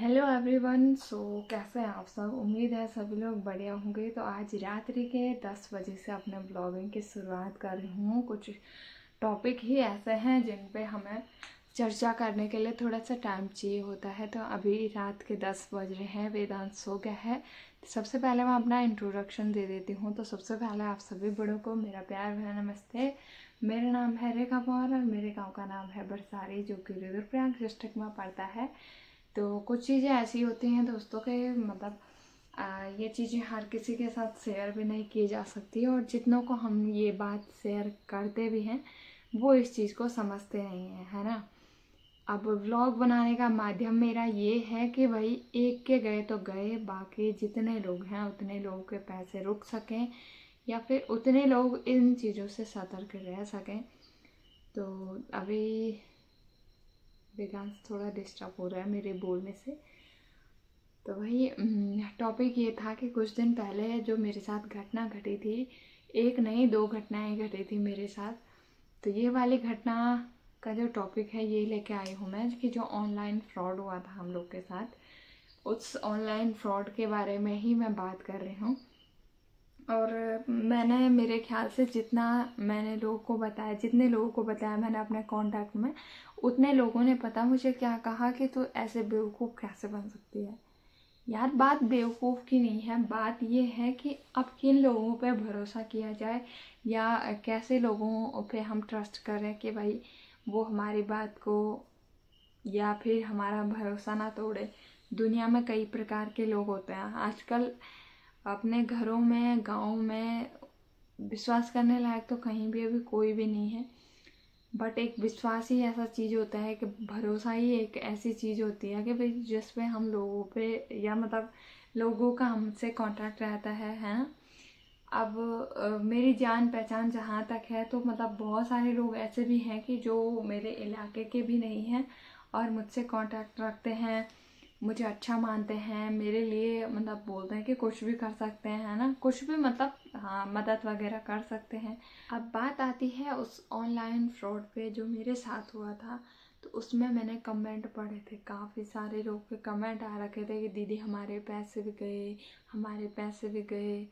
Hello everyone. कैसे हैं आप सब। उम्मीद है सभी लोग बढ़िया होंगे। तो आज रात्रि के 10 बजे से अपने ब्लॉगिंग की शुरुआत कर रही हूँ। कुछ टॉपिक ही ऐसे हैं जिन पे हमें चर्चा करने के लिए थोड़ा सा टाइम चाहिए होता है। तो अभी रात के 10 बज रहे हैं, वेदांत सो गया है। तो सबसे पहले मैं अपना इंट्रोडक्शन दे देती हूँ। तो सबसे पहले आप सभी बड़ों को मेरा प्यार भरा नमस्ते। मेरा नाम है रेखा पवार और मेरे गाँव का नाम है बरसारी, जो कि रुद्रप्रयाग डिस्ट्रिक्ट में पड़ता है। तो कुछ चीज़ें ऐसी होती हैं दोस्तों के मतलब ये चीज़ें हर किसी के साथ शेयर भी नहीं की जा सकती, और जितनों को हम ये बात शेयर करते भी हैं वो इस चीज़ को समझते नहीं हैं, है ना। अब व्लॉग बनाने का माध्यम मेरा ये है कि भाई एक के गए तो गए, बाकी जितने लोग हैं उतने लोगों के पैसे रुक सकें या फिर उतने लोग इन चीज़ों से सतर्क रह सकें। तो अभी वेदांश थोड़ा डिस्टर्ब हो रहा है मेरे बोलने से। तो वही टॉपिक ये था कि कुछ दिन पहले जो मेरे साथ घटना घटी थी, एक नहीं दो घटनाएं घटी थी मेरे साथ। तो ये वाली घटना का जो टॉपिक है ये लेके आई हूँ मैं, कि जो ऑनलाइन फ्रॉड हुआ था हम लोग के साथ, उस ऑनलाइन फ्रॉड के बारे में ही मैं बात कर रही हूँ। और मैंने मेरे ख्याल से जितना मैंने लोगों को बताया, जितने लोगों को बताया मैंने अपने कांटेक्ट में, उतने लोगों ने पता मुझे क्या कहा कि तू ऐसे बेवकूफ़ कैसे बन सकती है। यार बात बेवकूफ़ की नहीं है, बात ये है कि अब किन लोगों पे भरोसा किया जाए या कैसे लोगों पे हम ट्रस्ट करें कि भाई वो हमारी बात को या फिर हमारा भरोसा ना तोड़े। दुनिया में कई प्रकार के लोग होते हैं आजकल। अपने घरों में, गाँव में विश्वास करने लायक तो कहीं भी अभी कोई भी नहीं है। बट एक विश्वास ही ऐसा चीज़ होता है कि भरोसा ही एक ऐसी चीज़ होती है कि भाई जिस पे हम लोगों पे या मतलब लोगों का हमसे कांटेक्ट रहता है ना। अब मेरी जान पहचान जहाँ तक है तो मतलब बहुत सारे लोग ऐसे भी हैं कि जो मेरे इलाके के भी नहीं हैं और मुझसे कांटेक्ट रखते हैं, मुझे अच्छा मानते हैं, मेरे लिए मतलब बोलते हैं कि कुछ भी कर सकते हैं, है ना, कुछ भी मतलब हाँ मदद वगैरह कर सकते हैं। अब बात आती है उस ऑनलाइन फ्रॉड पे जो मेरे साथ हुआ था। तो उसमें मैंने कमेंट पढ़े थे, काफ़ी सारे लोग के कमेंट आ रखे थे कि दीदी हमारे पैसे भी गए, हमारे पैसे भी गए।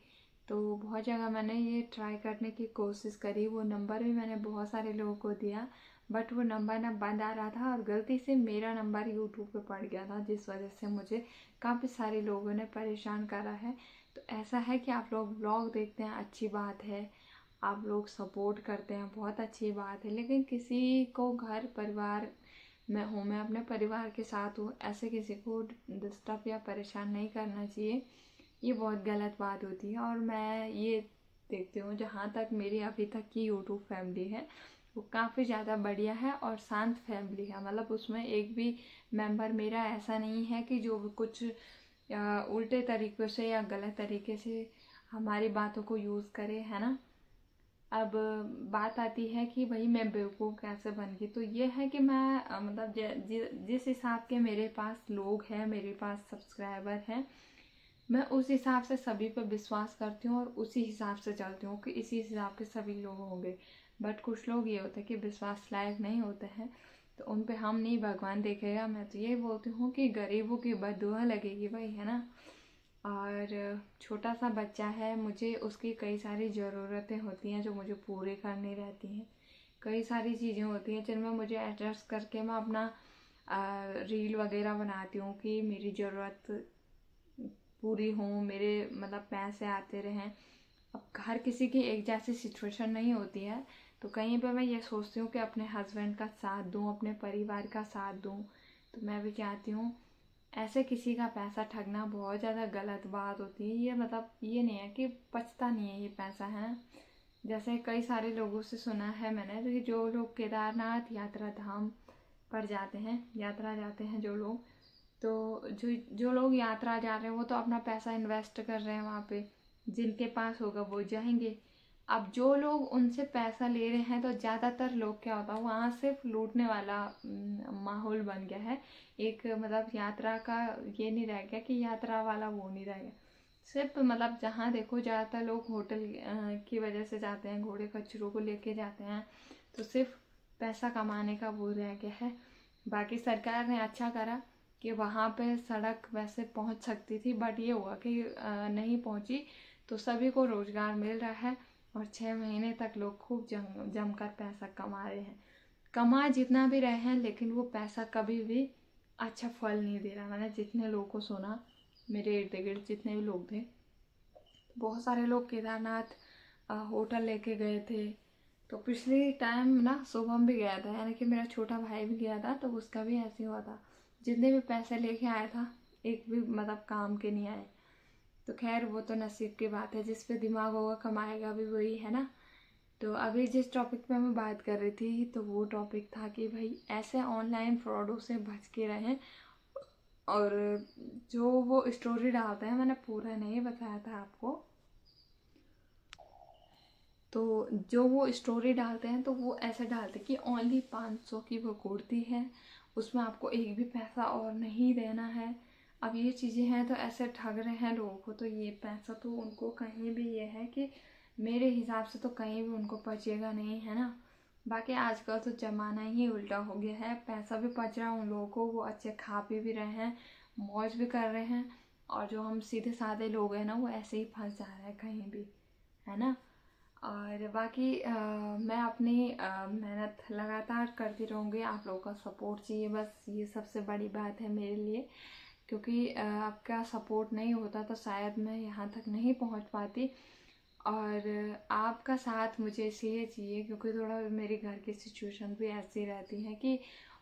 तो बहुत जगह मैंने ये ट्राई करने की कोशिश करी, वो नंबर भी मैंने बहुत सारे लोगों को दिया, बट वो नंबर ना बंद आ रहा था और गलती से मेरा नंबर यूट्यूब पे पड़ गया था, जिस वजह से मुझे काफ़ी सारे लोगों ने परेशान करा है। तो ऐसा है कि आप लोग ब्लॉग देखते हैं, अच्छी बात है, आप लोग सपोर्ट करते हैं, बहुत अच्छी बात है, लेकिन किसी को घर परिवार में हूँ, मैं अपने परिवार के साथ हूँ, ऐसे किसी को डिस्टर्ब या परेशान नहीं करना चाहिए। ये बहुत गलत बात होती है। और मैं ये देखती हूँ जहाँ तक मेरी अभी तक की यूट्यूब फैमिली है वो काफ़ी ज़्यादा बढ़िया है और शांत फैमिली है। मतलब उसमें एक भी मेंबर मेरा ऐसा नहीं है कि जो कुछ उल्टे तरीक़े से या गलत तरीके से हमारी बातों को यूज़ करे, है ना। अब बात आती है कि भाई मैं बेवकूफ़ कैसे बन गई। तो ये है कि मैं मतलब जिस हिसाब के मेरे पास लोग हैं, मेरे पास सब्सक्राइबर हैं, मैं उस हिसाब से सभी पे विश्वास करती हूँ और उसी हिसाब से चलती हूँ कि इसी हिसाब के सभी लोग होंगे। बट कुछ लोग ये होते हैं कि विश्वास लायक नहीं होते हैं, तो उन पे हम नहीं, भगवान देखेगा। मैं तो ये बोलती हूँ कि गरीबों की बददुआ लगेगी भाई, है ना। और छोटा सा बच्चा है, मुझे उसकी कई सारी ज़रूरतें होती हैं जो मुझे पूरी करनी रहती हैं। कई सारी चीज़ें होती हैं जिनमें मुझे एडजस्ट करके मैं अपना रील वगैरह बनाती हूँ कि मेरी ज़रूरत पूरी हो, मेरे मतलब पैसे आते रहें। अब हर किसी की एक जैसी सिचुएशन नहीं होती है, तो कहीं पे मैं ये सोचती हूँ कि अपने हस्बैंड का साथ दूँ, अपने परिवार का साथ दूँ। तो मैं भी चाहती हूँ, ऐसे किसी का पैसा ठगना बहुत ज़्यादा गलत बात होती है। ये मतलब ये नहीं है कि बचता नहीं है ये पैसा, है। जैसे कई सारे लोगों से सुना है मैंने, तो जो लोग केदारनाथ यात्रा धाम पर जाते हैं, यात्रा जाते हैं जो लोग, तो जो जो लोग यात्रा जा रहे हैं वो तो अपना पैसा इन्वेस्ट कर रहे हैं वहाँ पे, जिनके पास होगा वो जाएंगे। अब जो लोग उनसे पैसा ले रहे हैं तो ज़्यादातर लोग क्या होता है, वहाँ सिर्फ लूटने वाला माहौल बन गया है। एक मतलब यात्रा का ये नहीं रह गया कि यात्रा वाला वो नहीं रह गया। सिर्फ मतलब जहाँ देखो ज़्यादातर लोग होटल की वजह से जाते हैं, घोड़े खच्चरों को लेके जाते हैं, तो सिर्फ पैसा कमाने का वो रह गया है। बाकी सरकार ने अच्छा करा कि वहाँ पे सड़क वैसे पहुँच सकती थी, बट ये हुआ कि नहीं पहुँची। तो सभी को रोज़गार मिल रहा है और 6 महीने तक लोग खूब जमकर पैसा कमा रहे हैं। कमा जितना भी रहे हैं, लेकिन वो पैसा कभी भी अच्छा फल नहीं दे रहा। मैंने जितने लोगों को सुना, मेरे इर्द गिर्द जितने भी लोग थे, बहुत सारे लोग केदारनाथ होटल लेके गए थे। तो पिछले टाइम ना शुभम भी गया था, यानी कि मेरा छोटा भाई भी गया था, तो उसका भी ऐसे हुआ था। जितने भी पैसे लेके आया था, एक भी मतलब काम के नहीं आए। तो खैर वो तो नसीब की बात है, जिस पे दिमाग होगा कमाएगा भी वही, है ना। तो अभी जिस टॉपिक पे मैं बात कर रही थी, तो वो टॉपिक था कि भाई ऐसे ऑनलाइन फ्रॉडों से बच के रहें। और जो वो स्टोरी डालते हैं, मैंने पूरा नहीं बताया था आपको, तो जो वो स्टोरी डालते हैं तो वो ऐसे डालते हैं कि ओनली 500 की वो कुर्ती है, उसमें आपको एक भी पैसा और नहीं देना है। अब ये चीज़ें हैं तो ऐसे ठग रहे हैं लोगों को, तो ये पैसा तो उनको कहीं भी, ये है कि मेरे हिसाब से तो कहीं भी उनको बचेगा नहीं, है ना। बाकी आजकल तो ज़माना ही उल्टा हो गया है, पैसा भी बच रहा है उन लोगों को, वो अच्छे खा पी भी रहे हैं, मौज भी कर रहे हैं। और जो हम सीधे साधे लोग हैं ना, वो ऐसे ही फंस जा रहे हैं कहीं भी, है ना। और बाकी मैं अपनी मेहनत लगातार करती रहूँगी, आप लोगों का सपोर्ट चाहिए, बस ये सबसे बड़ी बात है मेरे लिए। क्योंकि आपका सपोर्ट नहीं होता तो शायद मैं यहाँ तक नहीं पहुँच पाती। और आपका साथ मुझे इसलिए चाहिए क्योंकि थोड़ा मेरे घर की सिचुएशन भी ऐसी रहती है कि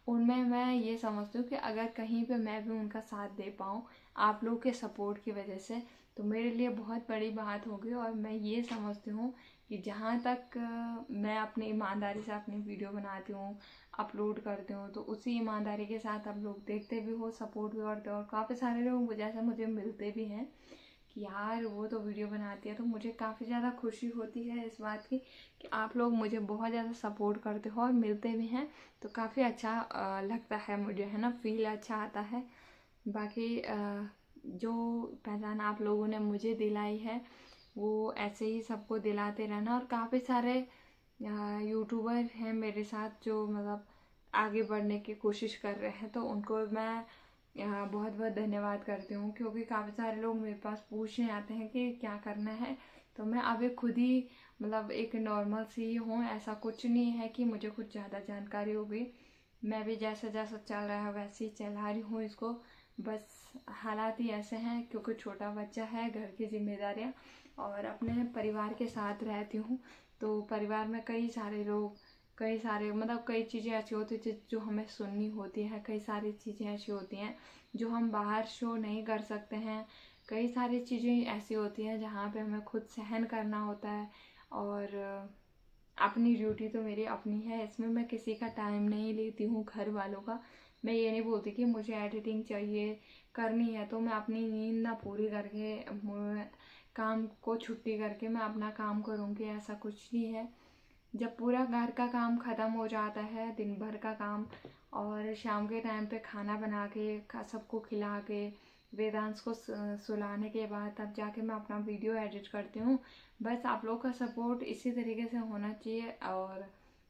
उनमें मैं ये समझती हूँ कि अगर कहीं पे मैं भी उनका साथ दे पाऊँ आप लोग के सपोर्ट की वजह से, तो मेरे लिए बहुत बड़ी बात होगी। और मैं ये समझती हूँ कि जहाँ तक मैं अपनी ईमानदारी से अपनी वीडियो बनाती हूँ, अपलोड करती हूँ, तो उसी ईमानदारी के साथ आप लोग देखते भी हो, सपोर्ट भी करते हो। और काफ़ी सारे लोग जैसे मुझे मिलते भी हैं कि यार वो तो वीडियो बनाती है, तो मुझे काफ़ी ज़्यादा खुशी होती है इस बात की कि आप लोग मुझे बहुत ज़्यादा सपोर्ट करते हो और मिलते भी हैं। तो काफ़ी अच्छा लगता है मुझे, है ना, फील अच्छा आता है। बाकी जो पहचान आप लोगों ने मुझे दिलाई है वो ऐसे ही सबको दिलाते रहना। और काफ़ी सारे यूट्यूबर हैं मेरे साथ जो मतलब आगे बढ़ने की कोशिश कर रहे हैं, तो उनको मैं बहुत बहुत धन्यवाद करती हूँ। क्योंकि काफ़ी सारे लोग मेरे पास पूछने आते हैं कि क्या करना है, तो मैं अभी खुद ही मतलब एक नॉर्मल सी हूँ, ऐसा कुछ नहीं है कि मुझे कुछ ज़्यादा जानकारी होगी। मैं भी जैसा जैसा चल रहा है वैसे ही चला रही हूँ इसको, बस हालात ही ऐसे हैं क्योंकि छोटा बच्चा है, घर की जिम्मेदारियाँ, और अपने परिवार के साथ रहती हूँ। तो परिवार में कई सारे लोग, कई सारे मतलब कई चीज़ें ऐसी होती हैं जो हमें सुननी होती है, कई सारी चीज़ें ऐसी होती हैं जो हम बाहर शो नहीं कर सकते हैं, कई सारी चीज़ें ऐसी होती हैं जहाँ पे हमें खुद सहन करना होता है। और अपनी ड्यूटी तो मेरी अपनी है, इसमें मैं किसी का टाइम नहीं लेती हूँ, घर वालों का। मैं ये नहीं बोलती कि मुझे एडिटिंग चाहिए करनी है तो मैं अपनी नींद ना पूरी करके काम को छुट्टी करके मैं अपना काम करूँगी, ऐसा कुछ नहीं है। जब पूरा घर का काम ख़त्म हो जाता है, दिन भर का काम, और शाम के टाइम पे खाना बना के सबको खिला के वेदांश को सुलाने के बाद तब जाके मैं अपना वीडियो एडिट करती हूँ। बस आप लोग का सपोर्ट इसी तरीके से होना चाहिए और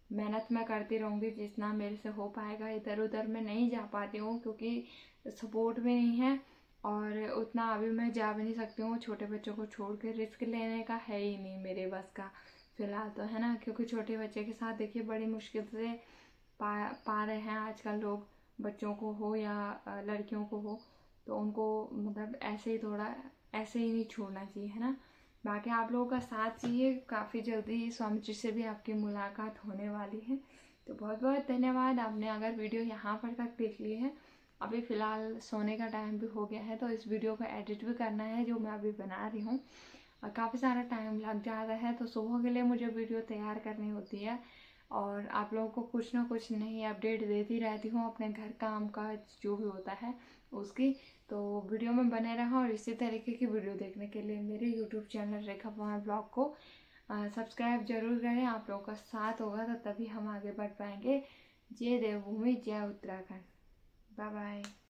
मेहनत मैं करती रहूँगी जितना मेरे से हो पाएगा। इधर उधर मैं नहीं जा पाती हूँ क्योंकि सपोर्ट भी नहीं है और उतना अभी मैं जा भी नहीं सकती हूँ, छोटे बच्चों को छोड़ के रिस्क लेने का है ही नहीं मेरे बस का फिलहाल तो, है ना। क्योंकि छोटे बच्चे के साथ देखिए बड़ी मुश्किल से पा रहे हैं आजकल लोग, बच्चों को हो या लड़कियों को हो, तो उनको मतलब ऐसे ही थोड़ा ऐसे ही नहीं छोड़ना चाहिए, है ना। बाकी आप लोगों का साथ चाहिए, काफ़ी जल्दी स्वामी जी से भी आपकी मुलाकात होने वाली है। तो बहुत बहुत धन्यवाद, आपने अगर वीडियो यहाँ पर तक देख ली है। अभी फ़िलहाल सोने का टाइम भी हो गया है तो इस वीडियो को एडिट भी करना है जो मैं अभी बना रही हूँ, और काफ़ी सारा टाइम लग जाता है, तो सुबह के लिए मुझे वीडियो तैयार करनी होती है और आप लोगों को कुछ ना कुछ नई अपडेट देती रहती हूँ अपने घर काम का जो भी होता है उसकी। तो वीडियो में बने रहा और इसी तरीके की वीडियो देखने के लिए मेरे यूट्यूब चैनल रेखा पवार ब्लॉग को सब्सक्राइब जरूर करें। आप लोगों का साथ होगा तो तभी हम आगे बढ़ पाएंगे। जय देवभूमि, जय उत्तराखंड, बाय बाय।